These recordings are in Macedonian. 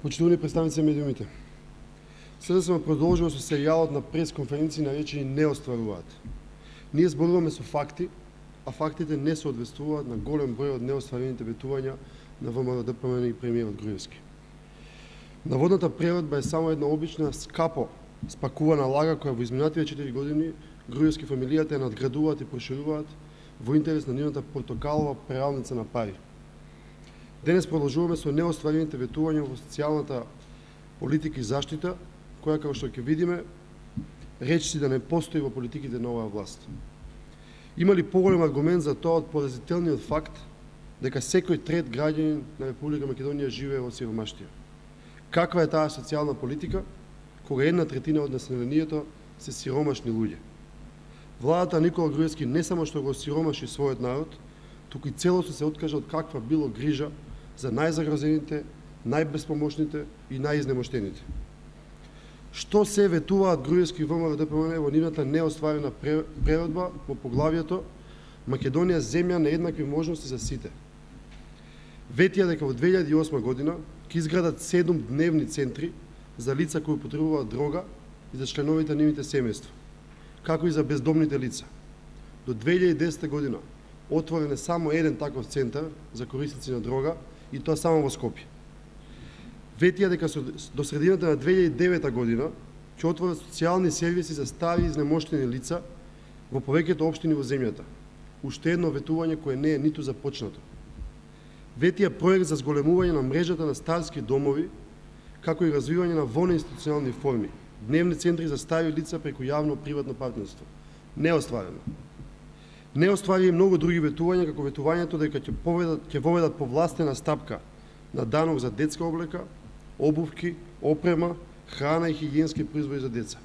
Почитувани представници на медиумите, сега сме продолжува со серијалот на пресконференции наречени "Не остваруваат". Ние зборуваме со факти, а фактите не соодветствуваат на голем број од неостварените ветувања на ВМРО-ДПМН и премиерот Груевски. Наводната преводба е само една обична, скапо спакувана лага која во изминативе 4 години Груевски фамилијата ја надградуваат и прошируваат во интерес на нивната портокалова пералница на пари. Денес продолжуваме со неостварените ветувања во социјалната политика и заштита, која, како што ќе видиме, речиси да не постои во политиките на оваа власт. Има ли поголем аргумент за тоа од поразителниот факт дека секој трет граѓанин на Република Македонија живее во сиромаштија? Каква е таа социјална политика, кога 1/3 од населението се сиромашни луѓе? Владата Никола Груевски не само што го сиромаши својот народ, туку и целосно се откажа од каква било грижа за најзагрозените, најбеспомошните и најизнемоштените. Што се ветуваат Груевски и ВМРО-ДПМН во нивната неостварена преводба во поглавието Македонија земја на еднакви можности за сите? Ветија дека во 2008 година ќе изградат 7 дневни центри за лица кои употребуваат дрога и за членовите на нивните семејства, како и за бездомните лица. До 2010 година отворен е само еден таков центар за корисници на дрога, и тоа само во Скопје. Ветија дека до средината на 2009 година ќе отворат социјални сервиси за стари и изнемоштени лица во повеќето општини во земјата. Уште едно ветување кое не е ниту започнато. Ветија проект за зголемување на мрежата на старски домови, како и развивање на воноинституционални форми, дневни центри за стари лица преку јавно-приватно партнерство. Неостварено. Не оствари и многу други ветувања, како ветувањето дека ќе воведат повластена стапка на данок за детска облека, обувки, опрема, храна и хигиенски производи за деца.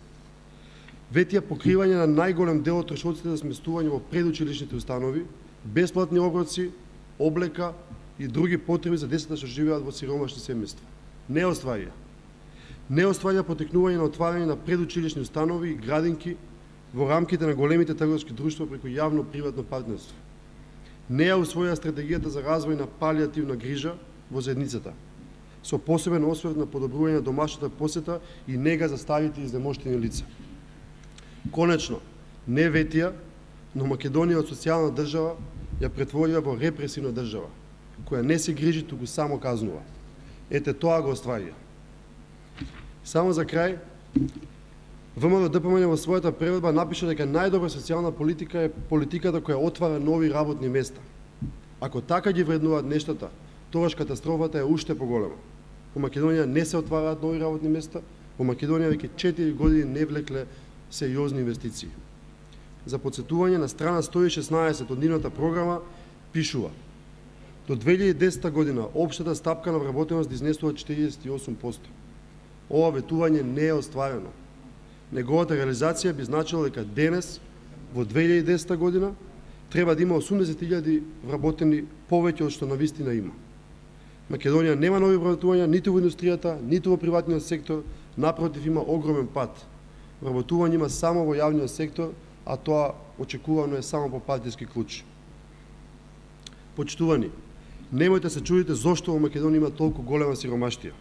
Ветија покривање на најголем дел од трошоците за сместување во предучилишните установи, бесплатни оброци, облека и други потреби за децата што живеат во сиромашни семејства. Не остварија. Не остварија потекнување на отварање на предучилишни установи и градинки во рамките на големите трговски друштва преку јавно-приватно партнерство. Не ја усвоја стратегијата за развој на палијативна грижа во заедницата, со посебен осврт на подобрување на домашната посета и нега за старите и изнемоштени лица. Конечно, не ветија, но Македонија од социјална држава ја претворија во репресивна држава, која не се грижи, туку само казнува. Ете тоа го остварија. Само за крај, ВМРО-ДПМН во својата преводба напиша дека најдобра социјална политика е политиката која отвара нови работни места. Ако така ги вреднуваат нештата, тогаш катастрофата е уште поголема. Во Македонија не се отвараат нови работни места, во Македонија веќе 4 години не влекле сериозни инвестиции. За подсетување, на страна 116 од нивната програма пишува: до 2010 година општата стапка на вработеност изнесува 48%. Ова ветување не е остварено. Неговата реализација би значила дека денес, во 2010 година, треба да има 80.000 вработени повеќе од што навистина има. Македонија нема нови вработувања ниту во индустријата, ниту во приватниот сектор, напротив има огромен пат. Вработување има само во јавниот сектор, а тоа очекувано е само по партиски клуч. Почитувани, немојте се чудите зошто во Македонија има толку голема сиромаштија.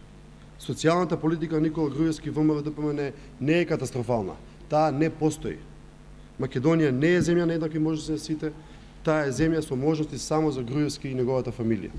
Социјалната политика на Никола Груевски ВМРО-ДПМН не е катастрофална. Таа не постои. Македонија не е земја на еднакви можности за сите, таа е земја со можности само за Груевски и неговата фамилија.